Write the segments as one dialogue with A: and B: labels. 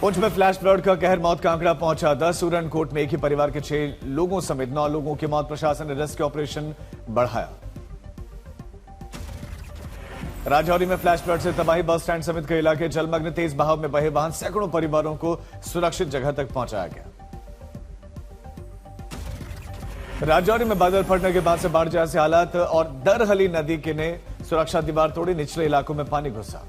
A: पुंछ में flash flood का कहर, मौत का आंकड़ा पहुंचा 10। सूरनकोट में एक ही परिवार के 6 लोगों समेत 9 लोगों की मौत। प्रशासन ने रेस्क्यू ऑपरेशन बढ़ाया। राजौरी में फ्लैश फ्लड से तबाही, बस स्टैंड समेत कई इलाके जलमग्न। तेज बहाव में बहे वाहन, सैकड़ों परिवारों को सुरक्षित जगह तक पहुंचाया गया। राजौरी में बादल फटने के बाद से बाढ़ जैसे हालात और दरहली नदी के ने सुरक्षा दीवार तोड़ी, निचले इलाकों में पानी घुसा।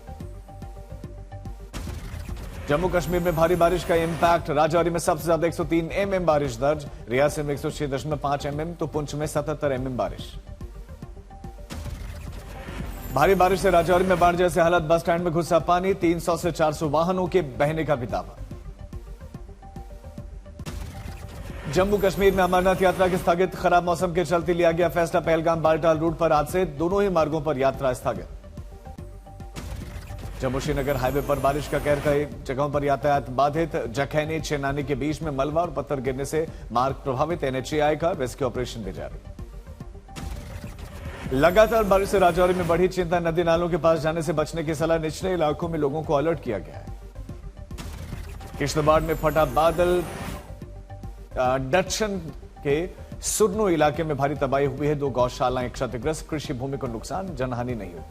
A: जम्मू कश्मीर में भारी बारिश का इंपैक्ट, राजौरी में सबसे ज्यादा 103 mm बारिश दर्ज, रियासी में 106.5 mm तो पुंछ में 77 mm बारिश। भारी बारिश से राजौरी में बाढ़ जैसे हालात, बस स्टैंड में घुसा पानी, 300 से 400 वाहनों के बहने का भी दावा। जम्मू कश्मीर में अमरनाथ यात्रा की स्थगित, खराब मौसम के चलते लिया गया फैसला। पहलगाम बालटाल रूट पर आज से दोनों ही मार्गों पर यात्रा स्थगित। जम्मू श्रीनगर हाईवे पर बारिश का कहर, कई जगहों पर यातायात बाधित। जखैनी चेनानी के बीच में मलबा और पत्थर गिरने से मार्ग प्रभावित। एनएचएआई का रेस्क्यू ऑपरेशन भी जारी। लगातार बारिश से राजौरी में बढ़ी चिंता, नदी नालों के पास जाने से बचने की सलाह। निचले इलाकों में लोगों को अलर्ट किया गया है। किश्तवाड़ में फटा बादल, दक्षिण के सुरनू इलाके में भारी तबाही हुई है। 2 गौशालाएं क्षतिग्रस्त, कृषि भूमि को नुकसान, जनहानि नहीं हुई।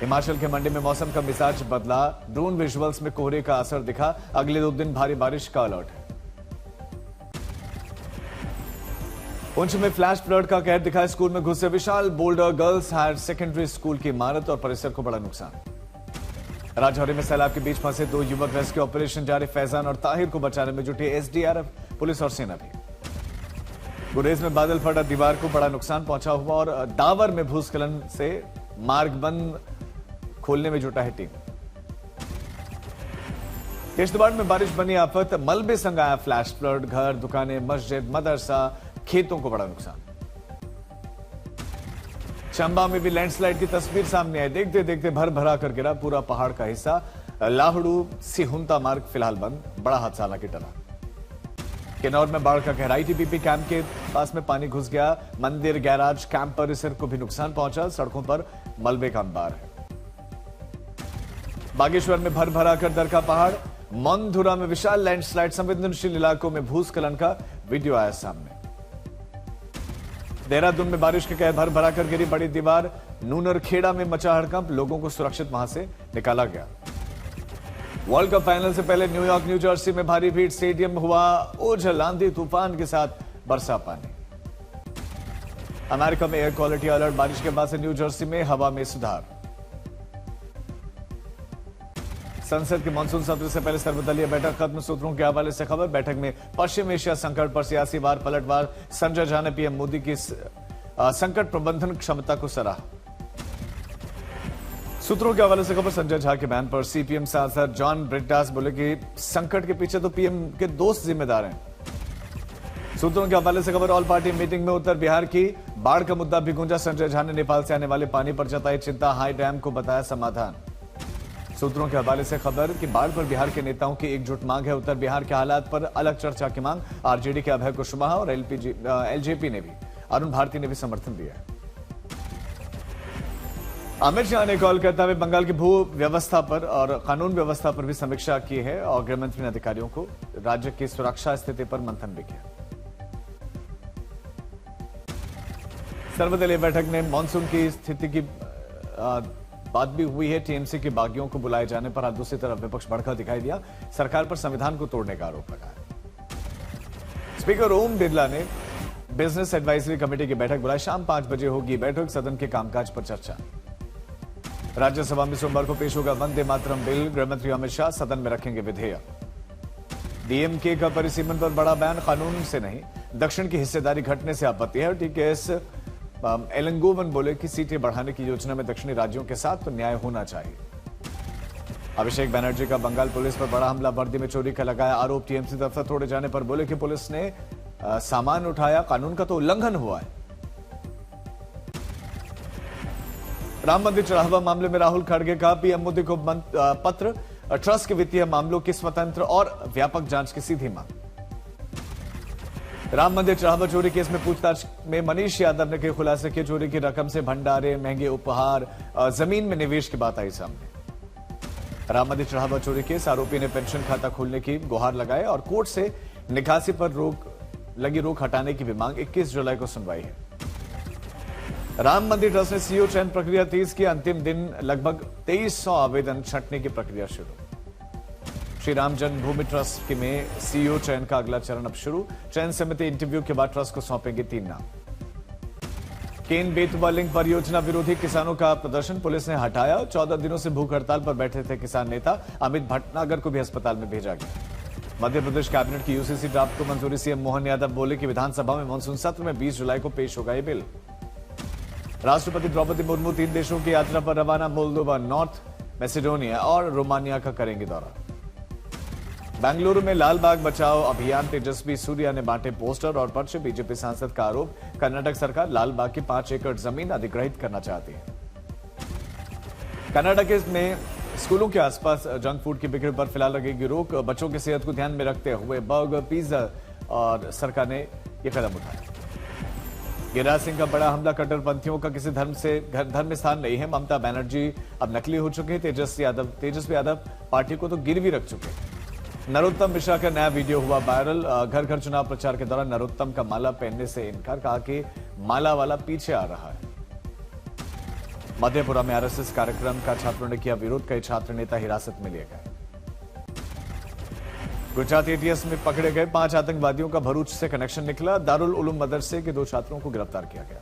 A: हिमाचल के मंडी में मौसम का मिजाज बदला, ड्रोन विजुअल्स में कोहरे का असर दिखा। अगले 2 दिन भारी बारिश का अलर्ट है। पुंछ में फ्लैश फ्लड का कहर दिखा, स्कूल में घुसे विशाल boulder. Girls higher secondary school की इमारत और परिसर को बड़ा नुकसान। राजौरी में सैलाब के बीच फंसे 2 युवक, रेस्क्यू ऑपरेशन जारी। फैजान और ताहिर को बचाने में जुटी एसडीआरएफ, पुलिस और सेना भी। गुरेज में बादल फटा, दीवार को बड़ा नुकसान पहुंचा हुआ। और दावर में भूस्खलन से मार्ग बंद खोलने में जुटा है टीम। किश्तवाड़ में बारिश बनी आफत, मलबे संग आया फ्लैश फ्लड। घर, दुकानें, मस्जिद, मदरसा, खेतों को बड़ा नुकसान। चंबा में भी लैंडस्लाइड की तस्वीर सामने आई। देखते देखते भर भरा कर गिरा पूरा पहाड़ का हिस्सा। लाहड़ू सिहुंता मार्ग फिलहाल बंद, बड़ा हादसा हालांकि टला। किन्नौर में बाढ़ का कहर, आईटीबीपी कैंप के पास में पानी घुस गया। मंदिर, गैराज, कैंप परिसर को भी नुकसान पहुंचा। सड़कों पर मलबे का अंबार है। बागेश्वर में भर भरा कर दरका पहाड़। मोंधुरा में विशाल लैंडस्लाइड, संवेदनशील इलाकों में भूस्खलन का वीडियो आया सामने। देहरादून में बारिश के कहर, भर भरा कर गिरी बड़ी दीवार। नूनर खेड़ा में मचा हड़कंप, लोगों को सुरक्षित वहां से निकाला गया। वर्ल्ड कप फाइनल से पहले न्यूयॉर्क, न्यू जर्सी में भारी भीड़। स्टेडियम में हुआ ओझल, आंधी तूफान के साथ बरसा पानी। अमेरिका में एयर क्वालिटी अलर्ट, बारिश के बाद से न्यू जर्सी में हवा में सुधार। संसद के मानसून सत्र से पहले सर्वदलीय बैठक खत्म, सूत्रों के हवाले से खबर। बैठक में पश्चिम एशिया संकट पर सियासी वार पलटवार। संजय झा ने पीएम मोदी की संकट प्रबंधन क्षमता को सराहा। सूत्रों के हवाले से खबर, संजय झा के बयान पर सीपीएम सांसद जॉन ब्रिटास बोले कि संकट के पीछे तो पीएम के दोस्त जिम्मेदार हैं। सूत्रों के हवाले से खबर, ऑल पार्टी मीटिंग में उत्तर बिहार की बाढ़ का मुद्दा भी गूंजा। संजय झा ने नेपाल से आने वाले पानी पर जताई चिंता, हाई डैम को बताया समाधान। सूत्रों के हवाले से खबर कि बाढ़ पर बिहार के नेताओं की एकजुट मांग है। उत्तर बिहार के हालात पर अलग चर्चा की मांग। आरजेडी के अभय कुशवाहा और एलजेपी ने भी, अरुण भारती ने भी समर्थन दिया है। अमित शाह ने कोलकाता में बंगाल की भू व्यवस्था पर और कानून व्यवस्था पर भी समीक्षा की है और गृहमंत्री ने अधिकारियों को राज्य की सुरक्षा स्थिति पर मंथन भी किया। सर्वदलीय बैठक में मानसून की स्थिति की बात भी हुई है। टीएमसी के बागियों को बुलाए जाने पर आज दूसरी तरफ विपक्ष भड़का दिखाई दिया। सरकार पर संविधान को तोड़ने का आरोप लगाया। स्पीकर ओम बिरला ने बिजनेस एडवाइजरी कमेटी की बैठक बुलाई। शाम 5 बजे होगी बैठक, सदन के कामकाज पर चर्चा। राज्यसभा में सोमवार को पेश होगा वंदे मातरम बिल। गृहमंत्री अमित शाह सदन में रखेंगे विधेयक। डीएमके का परिसीमन पर बड़ा बयान, कानून से नहीं दक्षिण की हिस्सेदारी घटने से आपत्ति है। टीकेएस एलंगोवन बोले कि सीटें बढ़ाने की योजना में दक्षिणी राज्यों के साथ तो न्याय होना चाहिए। अभिषेक बनर्जी का बंगाल पुलिस पर बड़ा हमला, वर्दी में चोरी का लगाया आरोप। टीएमसी दफ्तर तोड़े जाने पर बोले कि पुलिस ने सामान उठाया, कानून का तो उल्लंघन हुआ है। राम मंदिर चढ़ावा मामले में राहुल खड़गे का पीएम मोदी को पत्र, ट्रस्ट के वित्तीय मामलों की स्वतंत्र और व्यापक जांच की सीधी मांग। राम मंदिर चढ़ावा चोरी केस में पूछताछ में मनीष यादव ने किए खुलासे किए। चोरी की रकम से भंडारे, महंगे उपहार, जमीन में निवेश की बात आई सामने। राम मंदिर चढ़ावा चोरी केस, आरोपी ने पेंशन खाता खोलने की गुहार लगाए और कोर्ट से निकासी पर रोक हटाने की भी मांग। 21 जुलाई को सुनवाई है। राम मंदिर ट्रस्ट ने सीओ चयन प्रक्रिया तेज की, अंतिम दिन लगभग 2300 आवेदन छंटने की प्रक्रिया शुरू। श्री राम जन्मभूमि ट्रस्ट में सीईओ चयन का अगला चरण अब शुरू। चयन समिति इंटरव्यू के बाद ट्रस्ट को सौंपेंगे 3 नाम। केन बेतवा लिंक परियोजना विरोधी किसानों का प्रदर्शन पुलिस ने हटाया। 14 दिनों से भूख हड़ताल पर बैठे थे किसान नेता। अमित भटनागर को भी अस्पताल में भेजा गया। मध्य प्रदेश कैबिनेट की यूसीसी ड्राफ्ट को मंजूरी। सीएम मोहन यादव बोले कि विधानसभा में मानसून सत्र में 20 जुलाई को पेश होगा ये बिल। राष्ट्रपति द्रौपदी मुर्मू 3 देशों की यात्रा पर रवाना। मोल्दोवा, नॉर्थ मैसेडोनिया और रोमानिया का करेंगे दौरा। बेंगलुरु में लाल बाग बचाओ अभियान, तेजस्वी सूर्या ने बांटे पोस्टर और पर्चे। बीजेपी सांसद का आरोप, कर्नाटक सरकार लाल बाग की 5 एकड़ जमीन अधिग्रहित करना चाहती है। कर्नाटक में स्कूलों के आसपास जंक फूड की बिक्री पर फिलहाल लगेगी रोक। बच्चों की सेहत को ध्यान में रखते हुए बर्गर, पिज्जा और सरकार ने यह कदम उठाया। गिरिराज सिंह का बड़ा हमला, कट्टरपंथियों का किसी धर्म में स्थान नहीं है। ममता बनर्जी अब नकली हो चुके हैं। तेजस्वी यादव पार्टी को तो गिरवी रख चुके हैं। नरोत्तम मिश्रा का नया वीडियो हुआ वायरल। घर घर चुनाव प्रचार के दौरान नरोत्तम का माला पहनने से इनकार, कहा कि माला वाला पीछे आ रहा है। मधेपुरा में आरएसएस कार्यक्रम का छात्रों ने किया विरोध। कई छात्र नेता हिरासत में लिए गए। गुजरात एटीएस में पकड़े गए 5 आतंकवादियों का भरूच से कनेक्शन निकला। दारुल उलूम मदरसे के 2 छात्रों को गिरफ्तार किया गया।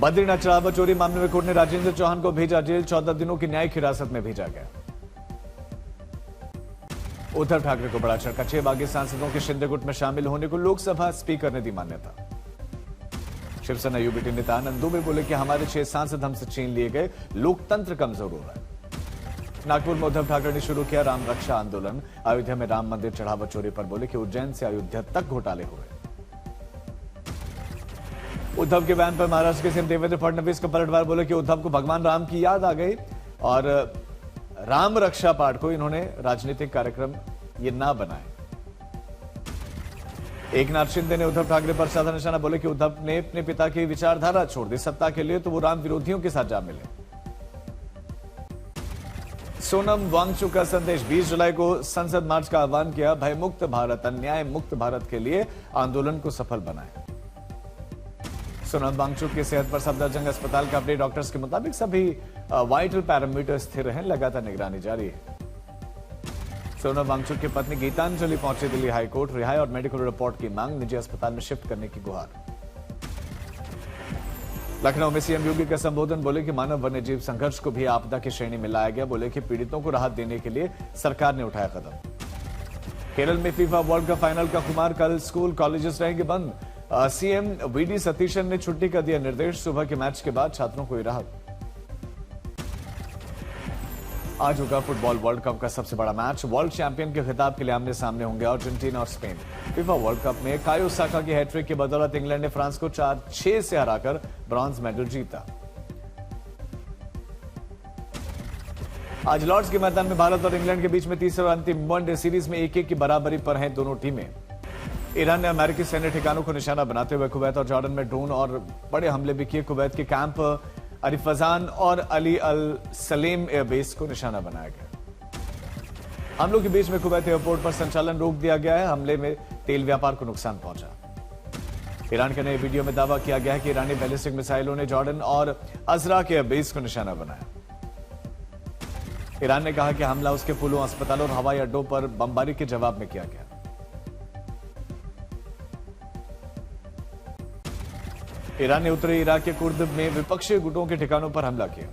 A: बद्रीनाथ चढ़ावा चोरी मामले में कोर्ट ने राजेंद्र चौहान को भेजा जेल। 14 दिनों की न्यायिक हिरासत में भेजा गया। उद्धव ठाकरे को बड़ा झटका। 6 बागी सांसदों के शिंदे गुट में शामिल होने को लोकसभा स्पीकर ने दी मान्यता। शिवसेना यूबीटी नेता आनंद दुबे बोले कि हमारे 6 सांसद हमसे छीन लिए गए, लोकतंत्र कमजोर हो रहा है। नागपुर में उद्धव ठाकरे ने शुरू किया राम रक्षा आंदोलन। अयोध्या में राम मंदिर चढ़ावा चोरी पर बोले कि उज्जैन से अयोध्या तक घोटाले हुए। उद्धव के बयान पर महाराष्ट्र के सीएम देवेंद्र फडणवीस का पलटवार, बोले कि उद्धव को भगवान राम की याद आ गई और राम रक्षा पाठ को इन्होंने राजनीतिक कार्यक्रम ये ना बनाए। एकनाथ शिंदे ने उद्धव ठाकरे पर साधा निशाना, बोले कि उद्धव ने अपने पिता की विचारधारा छोड़ दी। सत्ता के लिए तो वो राम विरोधियों के साथ जा मिले। सोनम वांगचुक का संदेश, 20 जुलाई को संसद मार्च का आह्वान किया। भय मुक्त भारत, अन्याय मुक्त भारत के लिए आंदोलन को सफल बनाए। सोनम वांगचुक की सेहत पर सफदरजंग अस्पताल का अपडेट, डॉक्टर्स के मुताबिक सभी वाइटल पैरामीटर स्थिर हैं, लगातार निगरानी जारी है। सोनम वांगचुक की पत्नी गीतांजलि पहुंचे दिल्ली हाईकोर्ट। रिहाई और मेडिकल रिपोर्ट की मांग, निजी अस्पताल में शिफ्ट करने की गुहार। लखनऊ में सीएम योगी का संबोधन, बोले कि मानव वन्यजीव संघर्ष को भी आपदा की श्रेणी में लाया गया। बोले कि पीड़ितों को राहत देने के लिए सरकार ने उठाया कदम। केरल में फीफा वर्ल्ड कप फाइनल का खुमार, कल स्कूल कॉलेजेस रहेंगे बंद। सीएम वीडी सतीशन ने छुट्टी का दिया निर्देश। सुबह के मैच के बाद छात्रों को राहत। आज होगा फुटबॉल वर्ल्ड कप का सबसे बड़ा मैच। वर्ल्ड चैंपियन के खिताब के लिए आमने सामने होंगे अर्जेंटीना और स्पेन। फीफा वर्ल्ड कप में कायो साका की हैट्रिक की बदौलत इंग्लैंड ने फ्रांस को 4-6 से हराकर ब्रॉन्ज मेडल जीता। आज लॉर्ड्स के मैदान में भारत और इंग्लैंड के बीच में तीसरे और अंतिम वनडे सीरीज में 1-1 की बराबरी पर हैं दोनों टीमें। ईरान ने अमेरिकी सैन्य ठिकानों को निशाना बनाते हुए कुवैत और जॉर्डन में ड्रोन और बड़े हमले भी किए। कुवैत के कैंप अरिफजान और अली अल सलेम एयरबेस को निशाना बनाया गया। हमलों के बीच में कुवैत एयरपोर्ट पर संचालन रोक दिया गया है। हमले में तेल व्यापार को नुकसान पहुंचा। ईरान के नए वीडियो में दावा किया गया है कि ईरानी बैलिस्टिक मिसाइलों ने जॉर्डन और अजरा के एयरबेस को निशाना बनाया। ईरान ने कहा कि हमला उसके पुलों, अस्पतालों और हवाई अड्डों पर बमबारी के जवाब में किया गया। ईरान ने उत्तरी इराक के कुर्द में विपक्षी गुटों के ठिकानों पर हमला किया।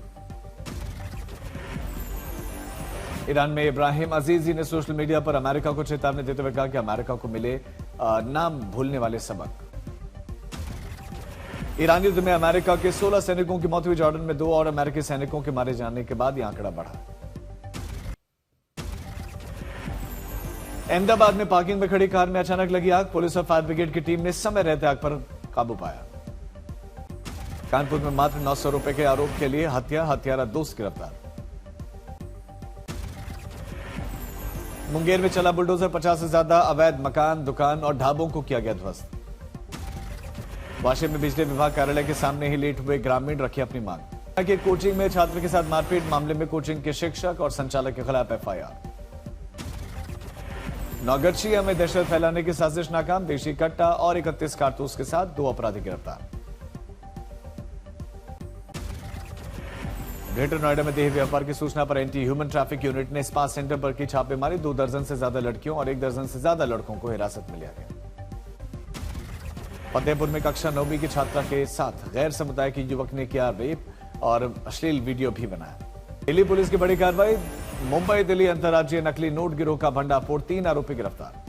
A: ईरान में इब्राहिम अजीजी ने सोशल मीडिया पर अमेरिका को चेतावनी देते हुए कहा कि अमेरिका को मिले ना भूलने वाले सबक। ईरानी युद्ध में अमेरिका के 16 सैनिकों की मौत हुई। जॉर्डन में 2 और अमेरिकी सैनिकों के मारे जाने के बाद यह आंकड़ा बढ़ा। अहमदाबाद में पार्किंग में खड़ी कार में अचानक लगी आग। पुलिस और फायर ब्रिगेड की टीम ने समय रहते आग पर काबू पाया। कानपुर में मात्र 900 रुपए के आरोप के लिए हत्यारा दोस्त गिरफ्तार। मुंगेर में चला बुलडोजर, 50 से ज्यादा अवैध मकान, दुकान और ढाबों को किया गया ध्वस्त। वाशी में बिजली विभाग कार्यालय के सामने ही लेट हुए ग्रामीण, रखी अपनी मांग। कि कोचिंग में छात्र के साथ मारपीट मामले में कोचिंग के शिक्षक और संचालक के खिलाफ एफआईआर। नौगछिया में दहशत फैलाने की साजिश नाकाम, देशी कट्टा और 31 कारतूस के साथ 2 अपराधी गिरफ्तार। ग्रेटर नोएडा में देह व्यापार की सूचना पर एंटी ह्यूमन ट्रैफिक यूनिट ने स्पा सेंटर पर की छापेमारी, 2 दर्जन से ज्यादा लड़कियों और 1 दर्जन से ज्यादा लड़कों को हिरासत में लिया गया। फतेहपुर में कक्षा 9वीं की छात्रा के साथ गैर समुदाय के युवक ने किया रेप और अश्लील वीडियो भी बनाया। दिल्ली पुलिस की बड़ी कार्रवाई, मुंबई दिल्ली अंतर्राज्यीय नकली नोट गिरोह का भंडाफोड़, 3 आरोपी गिरफ्तार।